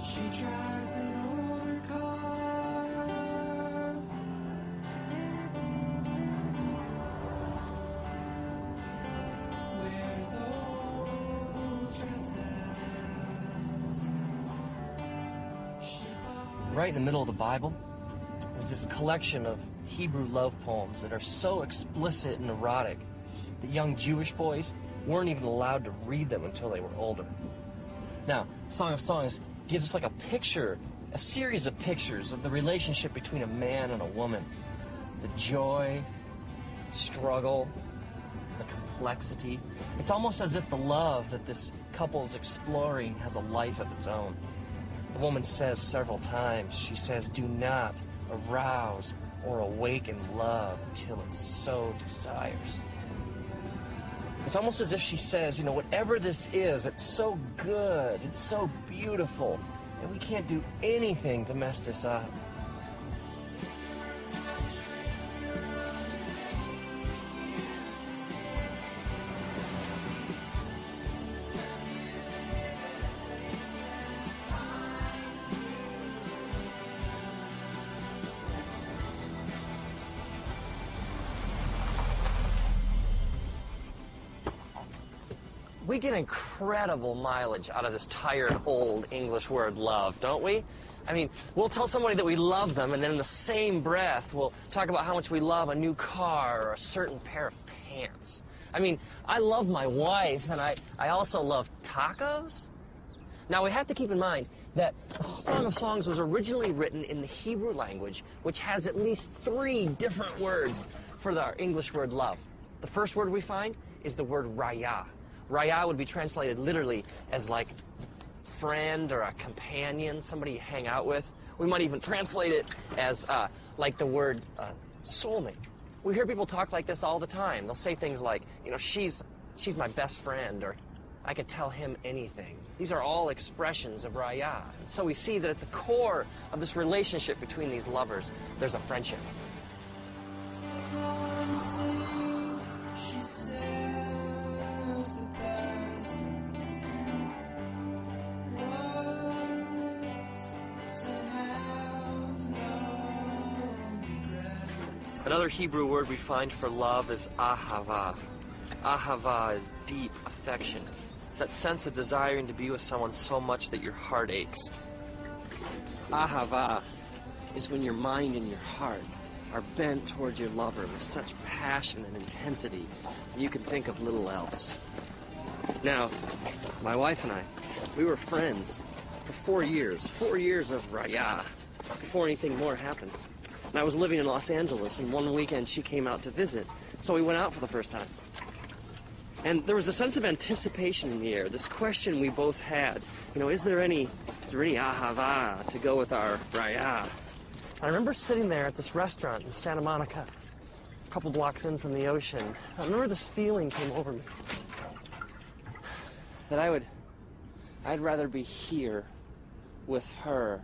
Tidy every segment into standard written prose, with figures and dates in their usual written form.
She drives an old car, wears old dresses. Right in the middle of the Bible is this collection of Hebrew love poems that are so explicit and erotic that young Jewish boys weren't even allowed to read them until they were older. Now, Song of Songs gives us like a picture, a series of pictures of the relationship between a man and a woman. The joy, the struggle, the complexity. It's almost as if the love that this couple is exploring has a life of its own. The woman says several times, she says, do not arouse or awaken love until it so desires. It's almost as if she says, you know, whatever this is, it's so good, it's so beautiful, and we can't do anything to mess this up. We get incredible mileage out of this tired, old English word love, don't we? I mean, we'll tell somebody that we love them, and then in the same breath, we'll talk about how much we love a new car or a certain pair of pants. I mean, I love my wife, and I also love tacos. Now, we have to keep in mind that Song of Songs was originally written in the Hebrew language, which has at least 3 different words for our English word love. The first word we find is the word Raya. Raya would be translated literally as like friend or a companion, somebody you hang out with. We might even translate it as like the word soulmate. We hear people talk like this all the time. They'll say things like, you know, she's my best friend, or I could tell him anything. These are all expressions of Raya. And so we see that at the core of this relationship between these lovers, there's a friendship. Another Hebrew word we find for love is Ahava. Ahava is deep affection. It's that sense of desiring to be with someone so much that your heart aches. Ahava is when your mind and your heart are bent towards your lover with such passion and intensity that you can think of little else. Now, my wife and I, we were friends for 4 years. 4 years of Raya, before anything more happened. And I was living in Los Angeles, and one weekend she came out to visit, so we went out for the first time. And there was a sense of anticipation in the air, this question we both had, you know, is there any ahava to go with our Raya? I remember sitting there at this restaurant in Santa Monica, a couple blocks in from the ocean. I remember this feeling came over me, that I'd rather be here with her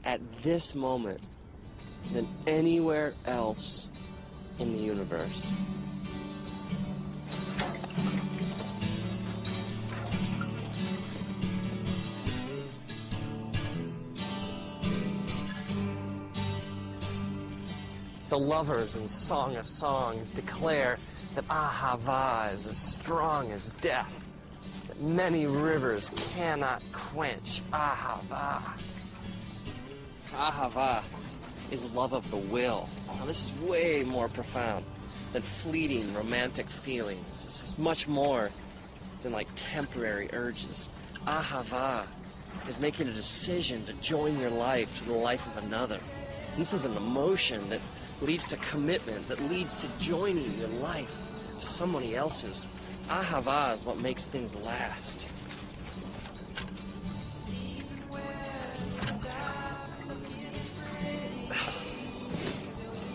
at this moment than anywhere else in the universe. The lovers in Song of Songs declare that Ahava is as strong as death, that many rivers cannot quench Ahava. Ahava is love of the will. Now, this is way more profound than fleeting romantic feelings. This is much more than like temporary urges. Ahava is making a decision to join your life to the life of another. And this is an emotion that leads to commitment, that leads to joining your life to somebody else's. Ahava is what makes things last.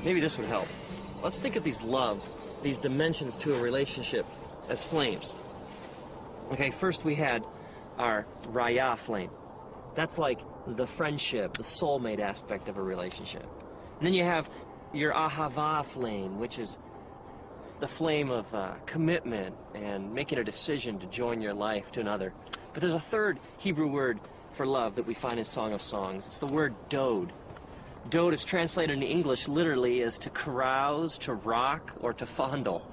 Maybe this would help. Let's think of these loves these dimensions to a relationship as flames. Okay, first we had our Raya flame. That's like the friendship, the soulmate aspect of a relationship. And then you have your Ahava flame, which is the flame of commitment and making a decision to join your life to another. But there's a third Hebrew word for love that we find in Song of Songs. It's the word dode. Dode is translated into English literally as to carouse, to rock, or to fondle.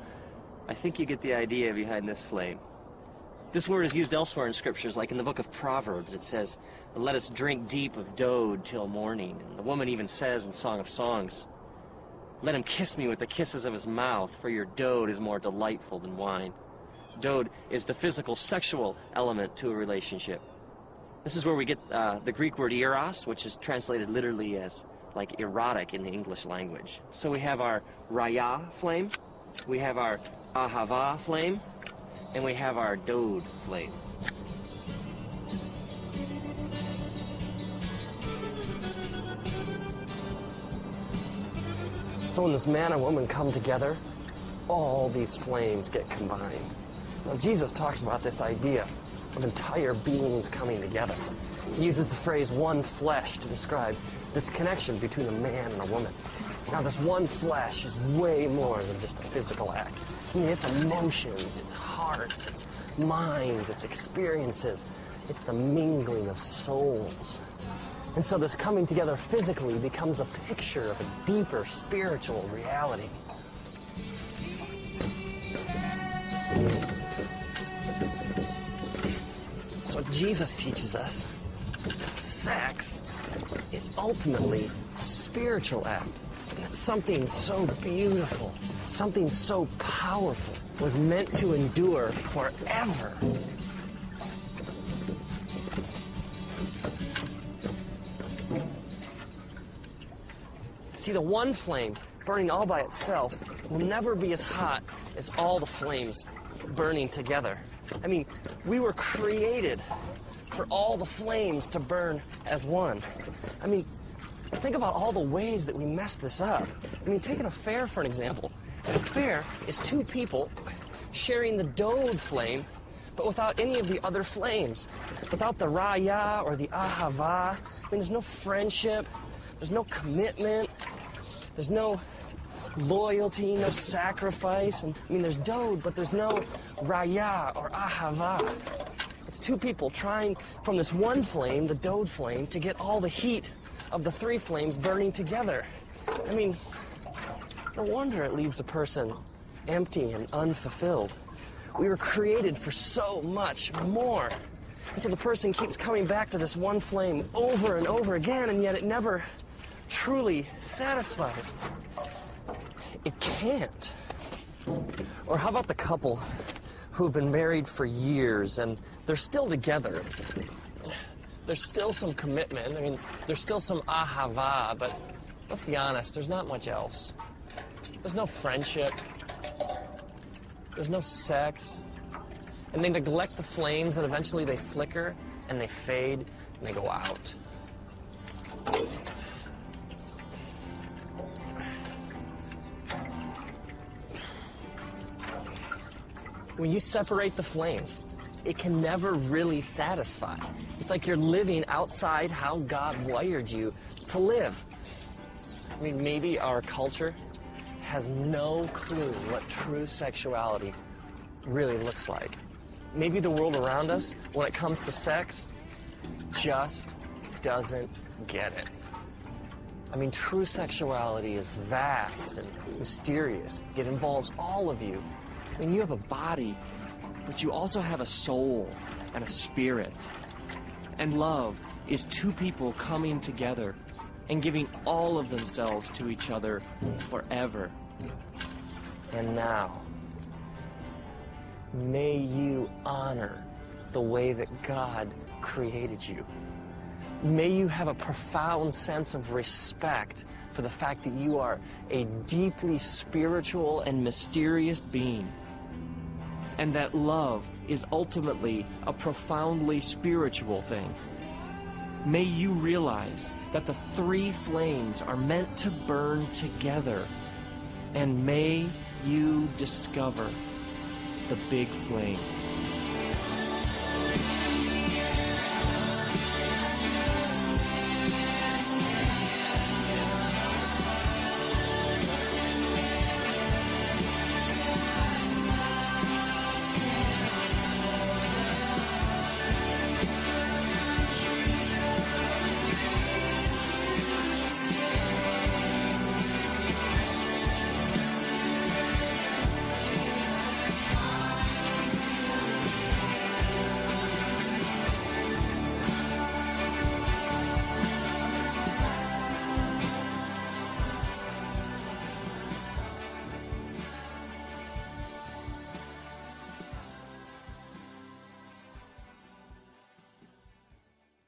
I think you get the idea behind this flame. This word is used elsewhere in scriptures, like in the book of Proverbs. It says, "Let us drink deep of dode till morning." And the woman even says in Song of Songs, "Let him kiss me with the kisses of his mouth, for your dode is more delightful than wine." Dode is the physical, sexual element to a relationship. This is where we get the Greek word eros, which is translated literally as like erotic in the English language. So we have our Raya flame, we have our Ahava flame, and we have our dode flame. So when this man and woman come together, all these flames get combined. Now Jesus talks about this idea of entire beings coming together. He uses the phrase one flesh to describe this connection between a man and a woman. Now this one flesh is way more than just a physical act. I mean, it's emotions, it's hearts, it's minds, it's experiences. It's the mingling of souls. And so this coming together physically becomes a picture of a deeper spiritual reality. So Jesus teaches us that sex is ultimately a spiritual act. And that something so beautiful, something so powerful was meant to endure forever. See, the one flame burning all by itself will never be as hot as all the flames burning together. I mean, we were created for all the flames to burn as one. I mean, think about all the ways that we mess this up. I mean, take an affair for an example. An affair is two people sharing the dode flame, but without any of the other flames. Without the Raya or the Ahava. I mean, there's no friendship, there's no commitment, there's no loyalty, no sacrifice. And I mean, there's dode, but there's no Raya or Ahava. It's two people trying from this one flame, the dode flame, to get all the heat of the three flames burning together. I mean, no wonder it leaves a person empty and unfulfilled. We were created for so much more. And so the person keeps coming back to this one flame over and over again, and yet it never truly satisfies. It can't. Or how about the couple who've been married for years and they're still together? There's still some commitment. I mean, there's still some ahava, but let's be honest, there's not much else. There's no friendship. There's no sex. And they neglect the flames, and eventually they flicker, and they fade, and they go out. When you separate the flames, it can never really satisfy. It's like you're living outside how God wired you to live. I mean, maybe our culture has no clue what true sexuality really looks like. Maybe the world around us, when it comes to sex, just doesn't get it. I mean, true sexuality is vast and mysterious. It involves all of you. I mean, you have a body, but you also have a soul and a spirit. And love is two people coming together and giving all of themselves to each other forever. And now, may you honor the way that God created you. May you have a profound sense of respect for the fact that you are a deeply spiritual and mysterious being, and that love is ultimately a profoundly spiritual thing. May you realize that the three flames are meant to burn together, and may you discover the big flame.